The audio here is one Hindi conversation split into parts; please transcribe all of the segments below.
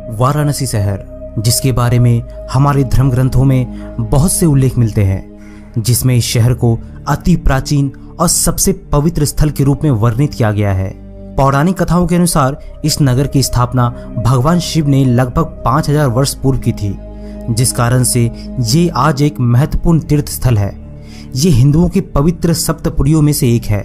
वाराणसी शहर, जिसके बारे में हमारे धर्म ग्रंथों में बहुत से उल्लेख मिलते हैं, जिसमें इस शहर को अति प्राचीन और सबसे पवित्र स्थल के रूप में वर्णित किया गया है। पौराणिक कथाओं के अनुसार इस नगर की स्थापना भगवान शिव ने लगभग 5000 वर्ष पूर्व की थी, जिस कारण से ये आज एक महत्वपूर्ण तीर्थ स्थल है। ये हिंदुओं की पवित्र सप्तपुरियों में से एक है।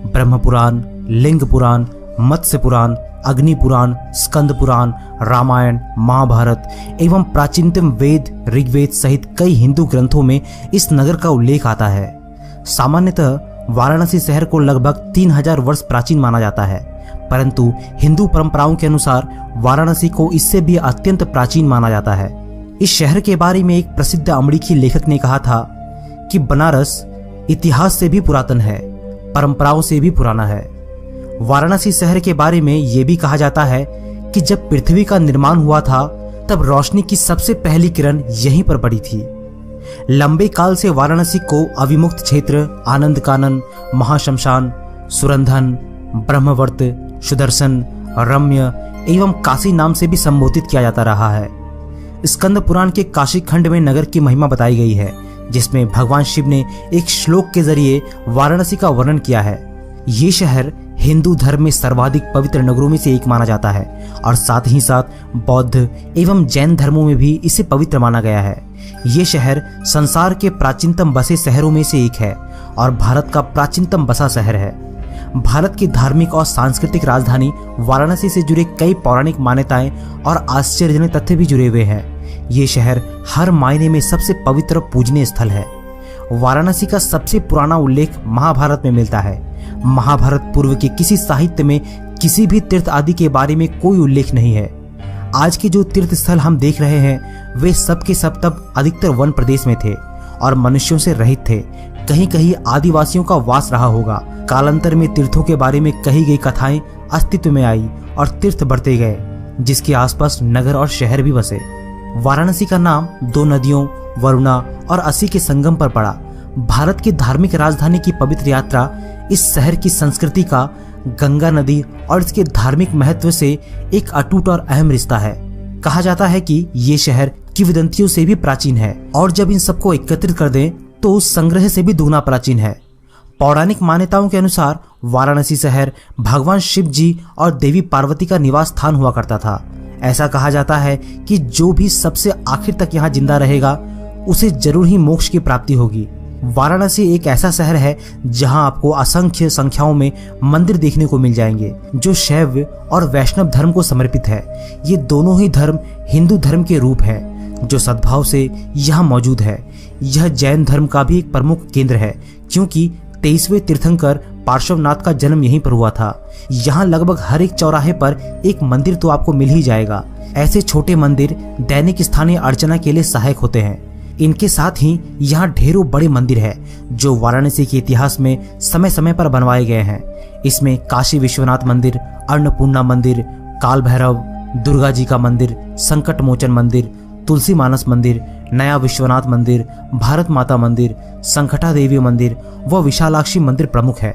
ब्रह्म पुराण, लिंग पुराण, मत्स्य पुराण, अग्नि पुराण, स्कंद पुराण, रामायण, महाभारत एवं प्राचीनतम वेद, ऋग्वेद सहित कई हिंदू ग्रंथों में इस नगर का उल्लेख आता है। सामान्यतः वाराणसी शहर को लगभग 3000 वर्ष प्राचीन माना जाता है, परंतु हिंदू परंपराओं के अनुसार वाराणसी को इससे भी अत्यंत प्राचीन माना जाता है। इस शहर के बारे में एक प्रसिद्ध अमरीकी लेखक ने कहा था कि बनारस इतिहास से भी पुरातन है, परंपराओं से भी पुराना है। वाराणसी शहर के बारे में यह भी कहा जाता है कि जब पृथ्वी का निर्माण हुआ था तब रोशनी की सबसे पहली किरण यहीं पर पड़ी थी। लंबे काल से वाराणसी को अविमुक्त क्षेत्र, आनंद कानन, महाशमशान, सुरंधन, ब्रह्मवर्त, सुदर्शन, रम्य एवं काशी नाम से भी संबोधित किया जाता रहा है। स्कंद पुराण के काशी खंड में नगर की महिमा बताई गई है, जिसमें भगवान शिव ने एक श्लोक के जरिए वाराणसी का वर्णन किया है। ये शहर हिंदू धर्म में सर्वाधिक पवित्र नगरों में से एक माना जाता है और साथ ही साथ बौद्ध एवं जैन धर्मों में भी इसे पवित्र माना गया है। ये शहर संसार के प्राचीनतम बसे शहरों में से एक है और भारत का प्राचीनतम बसा शहर है। भारत की धार्मिक और सांस्कृतिक राजधानी वाराणसी से जुड़े कई पौराणिक मान्यताएं और आश्चर्यजनक तथ्य भी जुड़े हुए हैं। ये शहर हर मायने में सबसे पवित्र और पूजनीय स्थल है। वाराणसी का सबसे पुराना उल्लेख महाभारत में मिलता है। महाभारत पूर्व के किसी साहित्य में किसी भी तीर्थ आदि के बारे में कोई उल्लेख नहीं है। आज के जो तीर्थ स्थल हम देख रहे हैं वे सब के सब तब अधिकतर वन प्रदेश में थे और मनुष्यों से रहित थे। कहीं कहीं आदिवासियों का वास रहा होगा। कालांतर में तीर्थों के बारे में कही गई कथाएं अस्तित्व में आई और तीर्थ बढ़ते गए, जिसके आसपास नगर और शहर भी बसे। वाराणसी का नाम दो नदियों वरुणा और असी के संगम पर पड़ा। भारत की धार्मिक राजधानी की पवित्र यात्रा इस शहर की संस्कृति का गंगा नदी और इसके धार्मिक महत्व से एक अटूट और अहम रिश्ता है। कहा जाता है कि ये शहर किंवदंतियों से भी प्राचीन है और जब इन सबको एकत्रित कर दें तो उस संग्रह से भी दुगना प्राचीन है। पौराणिक मान्यताओं के अनुसार वाराणसी शहर भगवान शिव जी और देवी पार्वती का निवास स्थान हुआ करता था। ऐसा कहा जाता है कि जो भी सबसे आखिर तक यहाँ जिंदा रहेगा उसे जरूर ही मोक्ष की प्राप्ति होगी। वाराणसी एक ऐसा शहर है जहां आपको असंख्य संख्याओं में मंदिर देखने को मिल जाएंगे, जो शैव और वैष्णव धर्म को समर्पित है। ये दोनों ही धर्म हिंदू धर्म के रूप है जो सद्भाव से यहाँ मौजूद है। यह जैन धर्म का भी एक प्रमुख केंद्र है, क्योंकि 23वें तीर्थंकर पार्श्वनाथ का जन्म यहीं पर हुआ था। यहाँ लगभग हर एक चौराहे पर एक मंदिर तो आपको मिल ही जाएगा। ऐसे छोटे मंदिर दैनिक स्थानीय अर्चना के लिए सहायक होते हैं। इनके साथ ही यहाँ ढेरों बड़े मंदिर हैं जो वाराणसी के इतिहास में समय समय पर बनवाए गए हैं। इसमें काशी विश्वनाथ मंदिर, अन्नपूर्णा मंदिर, काल भैरव, दुर्गा जी का मंदिर, संकट मोचन मंदिर, तुलसी मानस मंदिर, नया विश्वनाथ मंदिर, भारत माता मंदिर, संकटा देवी मंदिर व विशालाक्षी मंदिर प्रमुख है।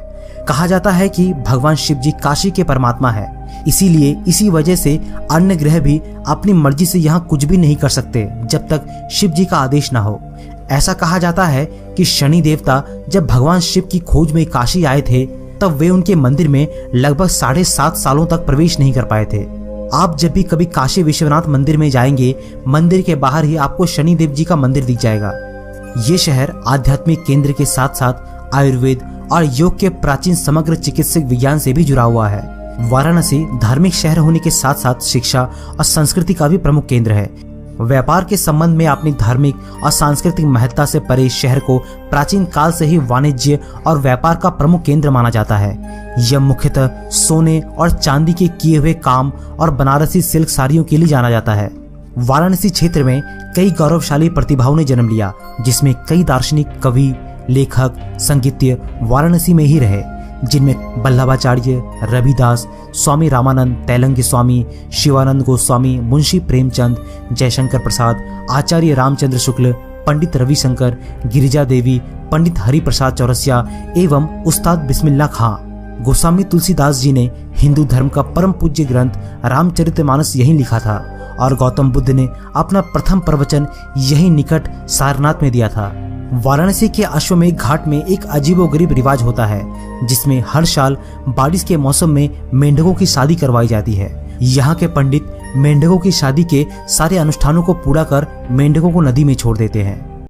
कहा जाता है कि भगवान शिव जी काशी के परमात्मा है, इसीलिए इसी वजह से अन्य ग्रह भी अपनी मर्जी से यहाँ कुछ भी नहीं कर सकते जब तक शिव जी का आदेश ना हो। ऐसा कहा जाता है कि शनि देवता जब भगवान शिव की खोज में काशी आए थे तब वे उनके मंदिर में लगभग 7.5 सालों तक प्रवेश नहीं कर पाए थे। आप जब भी कभी काशी विश्वनाथ मंदिर में जाएंगे, मंदिर के बाहर ही आपको शनि देव जी का मंदिर दिख जाएगा। ये शहर आध्यात्मिक केंद्र के साथ साथ आयुर्वेद और योग के प्राचीन समग्र चिकित्सक विज्ञान से भी जुड़ा हुआ है। वाराणसी धार्मिक शहर होने के साथ साथ शिक्षा और संस्कृति का भी प्रमुख केंद्र है। व्यापार के संबंध में अपनी धार्मिक और सांस्कृतिक महत्ता से परे इस शहर को प्राचीन काल से ही वाणिज्य और व्यापार का प्रमुख केंद्र माना जाता है। यह मुख्यतः सोने और चांदी के किए हुए काम और बनारसी सिल्क साड़ियों के लिए जाना जाता है। वाराणसी क्षेत्र में कई गौरवशाली प्रतिभाओं ने जन्म लिया, जिसमें कई दार्शनिक, कवि, लेखक, संगीतज्ञ वाराणसी में ही रहे, जिनमें वल्लभाचार्य, रविदास, स्वामी रामानंद, तेलंगी स्वामी, शिवानंद गोस्वामी, मुंशी प्रेमचंद, जयशंकर प्रसाद, आचार्य रामचंद्र शुक्ल, पंडित रविशंकर, गिरिजा देवी, पंडित हरि प्रसाद चौरसिया एवं उस्ताद बिस्मिल्लाह खां। गोस्वामी तुलसीदास जी ने हिंदू धर्म का परम पूज्य ग्रंथ रामचरितमानस यहीं लिखा था और गौतम बुद्ध ने अपना प्रथम प्रवचन यही निकट सारनाथ में दिया था। वाराणसी के अश्वमेध घाट में एक अजीबोगरीब रिवाज होता है जिसमें हर साल बारिश के मौसम में मेंढकों की शादी करवाई जाती है। यहाँ के पंडित मेंढकों की शादी के सारे अनुष्ठानों को पूरा कर मेंढकों को नदी में छोड़ देते हैं।